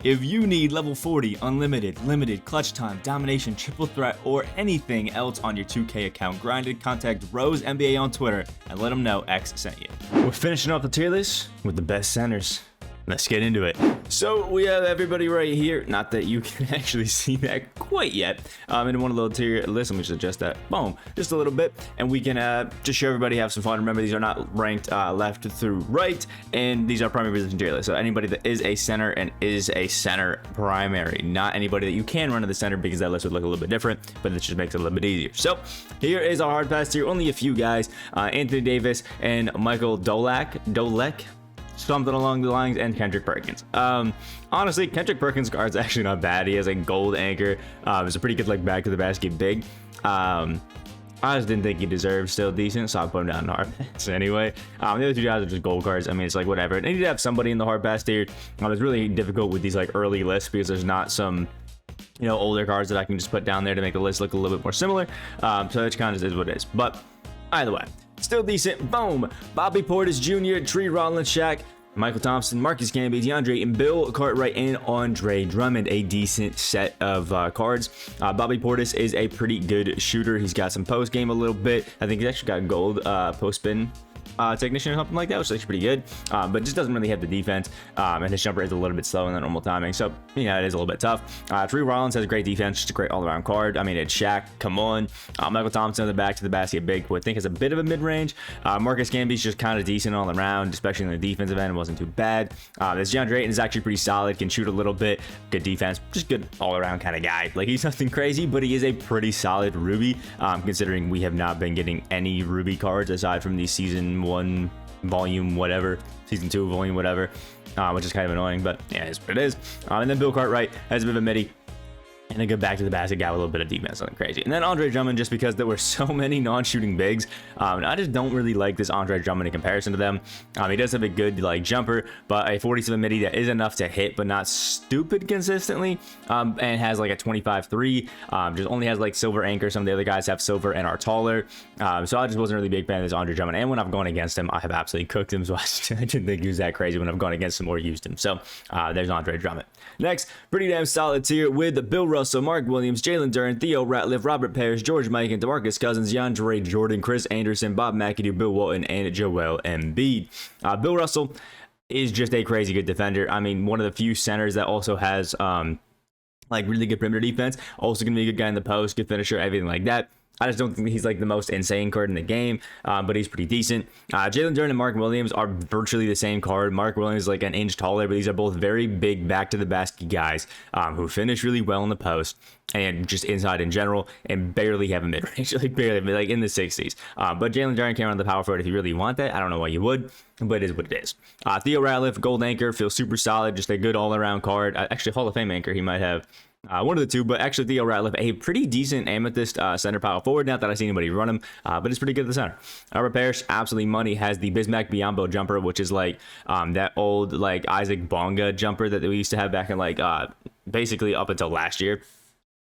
If you need level 40, unlimited, limited, clutch time, domination, triple threat, or anything else on your 2K account grinded, contact Rose NBA on Twitter and let them know X sent you. We're finishing off the tier list with the best centers. Let's get into it. So we have everybody right here. Not that you can actually see that quite yet. In one little tier list, let me just adjust that. Boom, just a little bit, and we can just show everybody have some fun. Remember, these are not ranked left through right, and these are primary position tier lists. So anybody that is a center and is a center primary, not anybody that you can run to the center, because that list would look a little bit different. But this just makes it a little bit easier. So here is our hard pass tier. Only a few guys: Anthony Davis and Michael Dolek. Something along the lines, and Kendrick Perkins. Honestly, Kendrick Perkins' card's actually not bad. He has a gold anchor. It's a pretty good like back to the basket big. I just didn't think he deserved still decent, so I put him down in the hard pass anyway. The other two guys are just gold cards. I mean, it's like whatever. And you need to have somebody in the hard pass tier. It's really difficult with these like early lists because there's not some, you know, older cards that I can just put down there to make the list look a little bit more similar. So it kind of is what it is. But either way, still decent. Boom. Bobby Portis Jr., Tree Rollins, Shaq, Michael Thompson, Marcus Camby, DeAndre, and Bill Cartwright, and Andre Drummond. A decent set of cards. Bobby Portis is a pretty good shooter. He's got some post game a little bit. I think he's actually got gold post spin technician or something like that, which is actually pretty good, but just doesn't really have the defense, and his jumper is a little bit slow in the normal timing, so you know it is a little bit tough. Tree Rollins has great defense, just a great all-around card. I mean, it's Shaq, come on. Michael Thompson on the back to the basket big, who I think has a bit of a mid-range. Marcus Camby's just kind of decent all around, especially in the defensive end. It wasn't too bad. This DeAndre Ayton is actually pretty solid, can shoot a little bit, good defense, just good all-around kind of guy. Like, he's nothing crazy, but he is a pretty solid Ruby, considering we have not been getting any Ruby cards aside from the season 1 volume whatever, season 2 volume whatever, which is kind of annoying, but yeah, it's what it is. And then Bill Cartwright has a bit of a midi and a good back to the basket guy with a little bit of defense, something crazy. And then Andre Drummond, just because there were so many non-shooting bigs, I just don't really like this Andre Drummond in comparison to them. He does have a good like jumper, but a 47 midi that is enough to hit, but not stupid consistently, and has like a 25-3. Just only has like silver anchor. Some of the other guys have silver and are taller. So I just wasn't really a big fan of this Andre Drummond. And when I've gone against him, I have absolutely cooked him. So I didn't think he was that crazy when I've gone against him or used him. So there's Andre Drummond. Next, pretty damn solid tier with Bill Russell, Mark Williams, Jalen Duren, Theo Ratliff, Robert Parrish, George Mikan, DeMarcus Cousins, DeAndre Jordan, Chris Anderson, Bob McAdoo, Bill Walton, and Joel Embiid. Bill Russell is just a crazy good defender. I mean, one of the few centers that also has like really good perimeter defense. Also gonna be a good guy in the post, good finisher, everything like that. I just don't think he's like the most insane card in the game, but he's pretty decent. Jalen Duren and Mark Williams are virtually the same card. Mark Williams is like an inch taller, but these are both very big back to the basket guys who finish really well in the post and just inside in general, and barely have a mid-range, like barely, like in the 60s. But Jalen Duren came on the power forward if you really want that. I don't know why you would, but it is what it is. Theo Ratliff, gold anchor, feels super solid, just a good all-around card. Actually, Hall of Fame anchor, he might have. One of the two, but actually Theo Ratliff, a pretty decent amethyst center power forward. Not that I see anybody run him, but it's pretty good at the center. Robert Parrish, absolutely money, has the Bismack Biyombo jumper, which is like that old like Isaac Bonga jumper that we used to have back in like basically up until last year.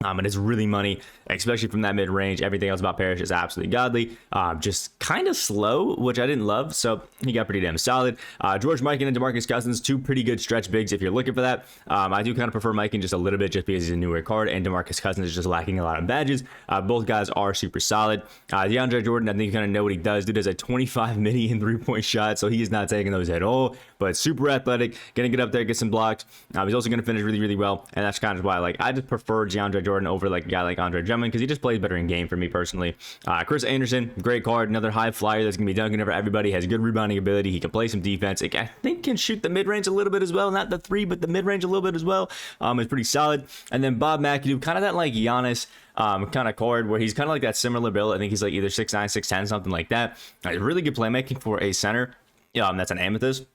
And it's really money, especially from that mid-range. Everything else about Parrish is absolutely godly. Just kind of slow, which I didn't love, so he got pretty damn solid. George Mikan and DeMarcus Cousins, two pretty good stretch bigs if you're looking for that. I do kind of prefer Mikan just a little bit just because he's a newer card, and DeMarcus Cousins is just lacking a lot of badges. Both guys are super solid. DeAndre Jordan, I think you kind of know what he does. Dude has a 25 mini and 3-point shot, so he is not taking those at all, but super athletic, gonna get up there, get some blocks. He's also gonna finish really, really well, and that's kind of why like I just prefer DeAndre Jordan over like a guy like Andre Drummond, because he just plays better in game for me personally. Chris Anderson, great card, another high flyer that's gonna be dunking over everybody, has good rebounding ability, he can play some defense, I think can shoot the mid-range a little bit as well, not the 3 but the mid-range a little bit as well. It's pretty solid. And then Bob McAdoo, kind of that like Giannis kind of card where he's kind of like that similar build. I think he's like either 6'9", 6'10", something like that. Really good playmaking for a center. That's an amethyst,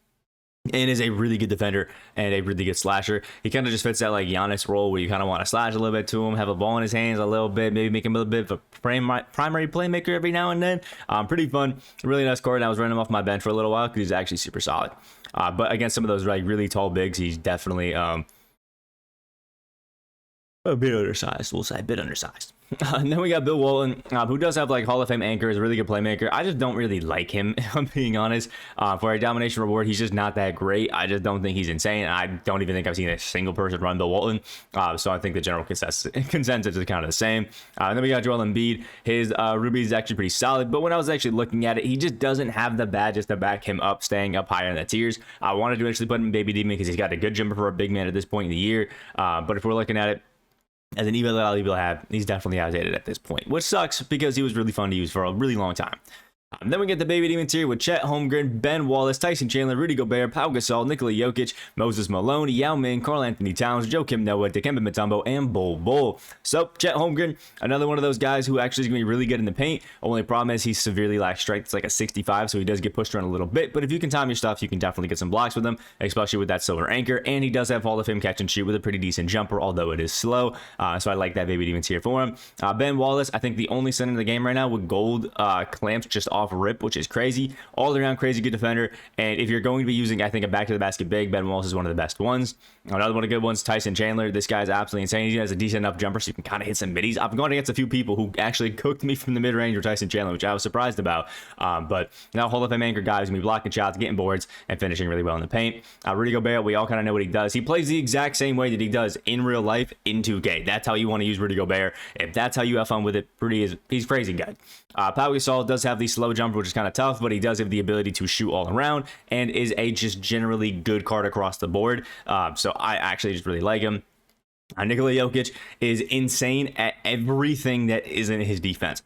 and is a really good defender and a really good slasher. He kind of just fits that like Giannis role where you kind of want to slash a little bit to him, have a ball in his hands a little bit, maybe make him a little bit of a primary playmaker every now and then. Pretty fun, really nice card. I was running him off my bench for a little while because he's actually super solid. But against some of those like really tall bigs, he's definitely A bit undersized, we'll say, a bit undersized. And then we got Bill Walton, who does have like Hall of Fame anchor, is a really good playmaker. I just don't really like him, if I'm being honest. For a domination reward, he's just not that great. I just don't think he's insane. I don't even think I've seen a single person run Bill Walton. So I think the general consensus is kind of the same. And then we got Joel Embiid. His Ruby is actually pretty solid, but when I was actually looking at it, he just doesn't have the badges to back him up, staying up higher in the tiers. I wanted to actually put him in Baby Demon because he's got a good jumper for a big man at this point in the year. But if we're looking at it, as an eval that I'll people have, he's definitely outdated at this point, which sucks because he was really fun to use for a really long time. Then we get the Baby Demon tier with Chet Holmgren, Ben Wallace, Tyson Chandler, Rudy Gobert, Pau Gasol, Nikola Jokic, Moses Malone, Yao Ming, Karl Anthony Towns, Joakim Noah, Dikembe Mutombo, and Bol Bol. So Chet Holmgren, another one of those guys who actually is going to be really good in the paint. Only problem is he severely lacks strength. It's like a 65, so he does get pushed around a little bit. But if you can time your stuff, you can definitely get some blocks with him, especially with that silver anchor. And he does have Hall of Fame catch and shoot with a pretty decent jumper, although it is slow. So I like that Baby Demon tier for him. Ben Wallace, I think the only center in the game right now with gold clamps just off rip, which is crazy. All around crazy good defender. And if you're going to be using, I think, a back to the basket big, Ben Wallace is one of the best ones. Another one of the good ones, Tyson Chandler. This guy's absolutely insane. He has a decent enough jumper so you can kind of hit some middies. I've gone against a few people who actually cooked me from the mid-range with Tyson Chandler, which I was surprised about. But now Hall of Fame anchor guys going to be blocking shots, getting boards, and finishing really well in the paint. Rudy Gobert, we all kind of know what he does. He plays the exact same way that he does in real life in 2K. That's how you want to use Rudy Gobert. If that's how you have fun with it, he's crazy good. Pau Gasol does have the slow jumper, which is kind of tough, but he does have the ability to shoot all around and is a just generally good card across the board. So I actually just really like him. Nikola Jokic is insane at everything that isn't his defense.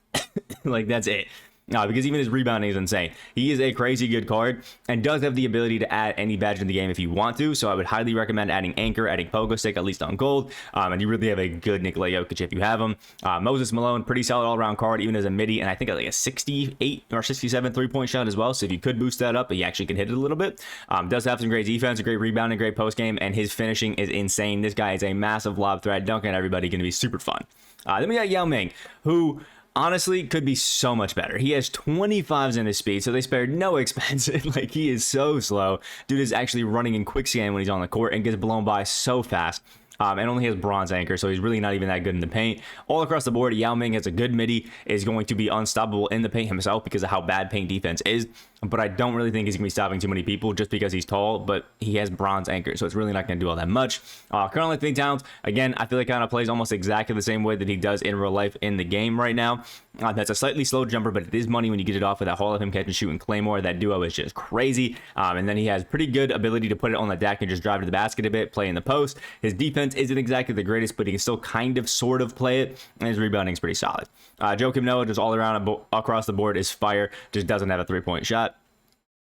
Like, that's it. Because even his rebounding is insane. He is a crazy good card and does have the ability to add any badge in the game if you want to. So I would highly recommend adding Anchor, adding Pogo Stick, at least on gold. And you really have a good Nikola Jokic if you have him. Moses Malone, pretty solid all-around card, even as a midi. And I think like a 68 or 67 three-point shot as well. So if you could boost that up, he actually can hit it a little bit. Does have some great defense, a great rebounding, great post game, and his finishing is insane. This guy is a massive lob threat, dunking at everybody, going to be super fun. Then we got Yao Ming, who honestly could be so much better. He has 25s in his speed, so they spared no expense. Like, he is so slow. Dude is actually running in quick scan when he's on the court and gets blown by so fast. And only has bronze anchor, so he's really not even that good in the paint. All across the board, Yao Ming has a good midi, is going to be unstoppable in the paint himself because of how bad paint defense is. But I don't really think he's going to be stopping too many people just because he's tall, but he has bronze anchor, so it's really not going to do all that much. Karl Anthony Towns, again, I feel like kind of plays almost exactly the same way that he does in real life in the game right now. That's a slightly slow jumper, but it is money when you get it off with that Hall of Fame catch and shoot and Claymore. That duo is just crazy. And then he has pretty good ability to put it on the deck and just drive to the basket a bit, play in the post. His defense isn't exactly the greatest, but he can still kind of sort of play it, and his rebounding is pretty solid. Joakim Noah, just all around across the board, is fire, just doesn't have a three-point shot.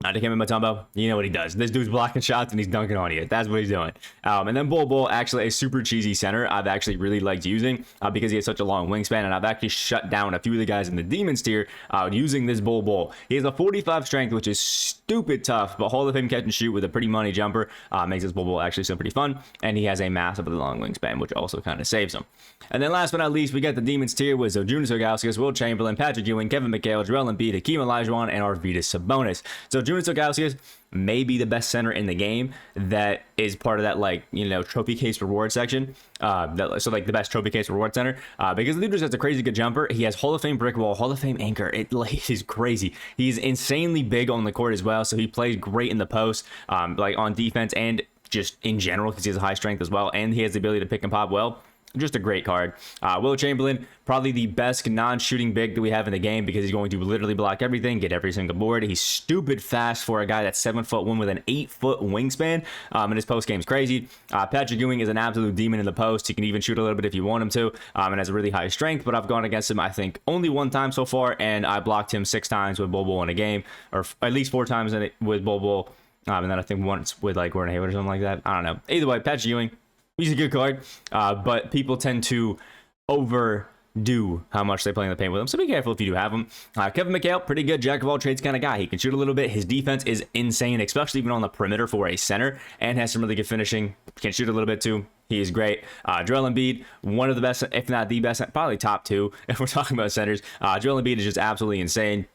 Dikembe Mutombo, you know what he does. This dude's blocking shots and he's dunking on you. That's what he's doing. And then Bol Bol, actually a super cheesy center I've actually really liked using because he has such a long wingspan, and I've actually shut down a few of the guys in the Demons tier using this Bol Bol. He has a 45 strength, which is stupid tough, but Hall of Fame catch and shoot with a pretty money jumper makes this Bol Bol actually so pretty fun, and he has a massively long wingspan, which also kind of saves him. And then last but not least, we got the Demons tier with Zydrunas Ilgauskas, Will Chamberlain, Patrick Ewing, Kevin McHale, Joel Embiid, Hakeem Olajuwon, and Arvydas Sabonis. So Zydrunas Ilgauskas may be the best center in the game that is part of that, like, you know, trophy case reward section. So like the best trophy case reward center because the dude just has a crazy good jumper. He has Hall of Fame brick wall, Hall of Fame anchor. It like is crazy. He's insanely big on the court as well, so he plays great in the post, like on defense and just in general because he has a high strength as well, and he has the ability to pick and pop well. Just a great card. Will Chamberlain, probably the best non-shooting big that we have in the game because he's going to literally block everything, get every single board. He's stupid fast for a guy that's 7'1" with an 8-foot wingspan, and his post game's crazy. Patrick Ewing is an absolute demon in the post. He can even shoot a little bit if you want him to, and has a really high strength, but I've gone against him, I think, only one time so far, and I blocked him 6 times with Bol Bol in a game, or at least 4 times with Bol Bol, and then I think once with like Gordon Hayward or something like that. I don't know. Either way, Patrick Ewing, he's a good card, but people tend to overdo how much they play in the paint with him, so be careful if you do have him. Kevin McHale, pretty good jack of all trades kind of guy. He can shoot a little bit. His defense is insane, especially even on the perimeter for a center, and has some really good finishing. Can shoot a little bit too. He is great. Joel Embiid, one of the best, if not the best, probably top 2 if we're talking about centers. Joel Embiid is just absolutely insane.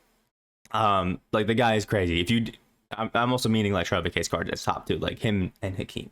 Like, the guy is crazy. If you I'm also meaning like Trevor case cards at top too, like him and Hakeem,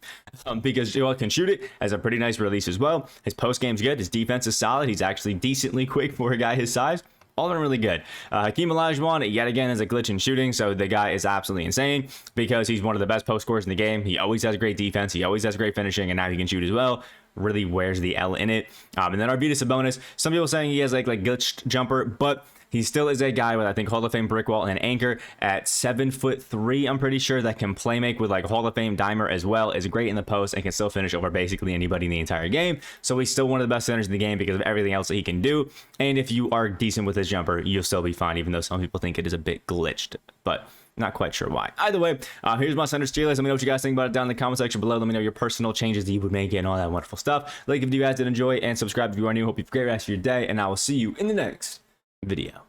because Joel can shoot it, has a pretty nice release as well. His post game's good. His defense is solid. He's actually decently quick for a guy his size. All are really good. Hakeem Olajuwon, yet again, is a glitch in shooting, so the guy is absolutely insane because he's one of the best post scorers in the game. He always has great defense. He always has great finishing, and now he can shoot as well. Really wears the L in it. And then Arvydas Sabonis. Some people saying he has like glitched jumper, but he still is a guy with, I think, Hall of Fame brick wall and anchor at 7'3". I'm pretty sure that can play make with like Hall of Fame dimer as well. Is great in the post and can still finish over basically anybody in the entire game. So he's still one of the best centers in the game because of everything else that he can do. And if you are decent with his jumper, you'll still be fine, even though some people think it is a bit glitched. But not quite sure why. Either way, here's my center tier list. Let me know what you guys think about it down in the comment section below. Let me know your personal changes that you would make and all that wonderful stuff. Like if you guys did enjoy, and subscribe if you are new. Hope you have a great rest of your day, and I will see you in the next video.